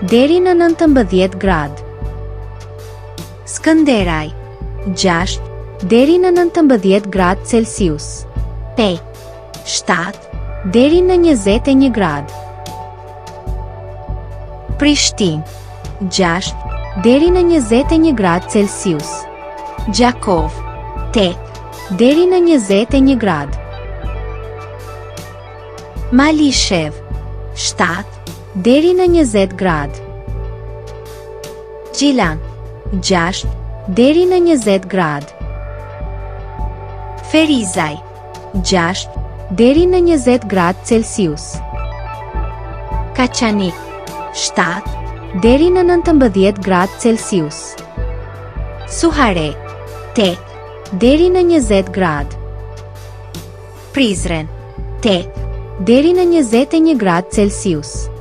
deri në 19 gradë. Skënderaj 6 deri në 19 gradë Celsius. Pej 7 deri në 21 gradë. Prishtinë 6 deri në 21 gradë Celsius. Gjakov 8 deri në 21 gradë. Malishev 7 deri në 20 gradë. Gjilan 6 deri në 20 gradë. Ferizaj 6 deri në 20 gradë Celsius. Kaçanik 7 deri në 19 gradë Celsius. Suhare 8 deri në 20 gradë. Prizren 8 deri në 21 gradë Celsius.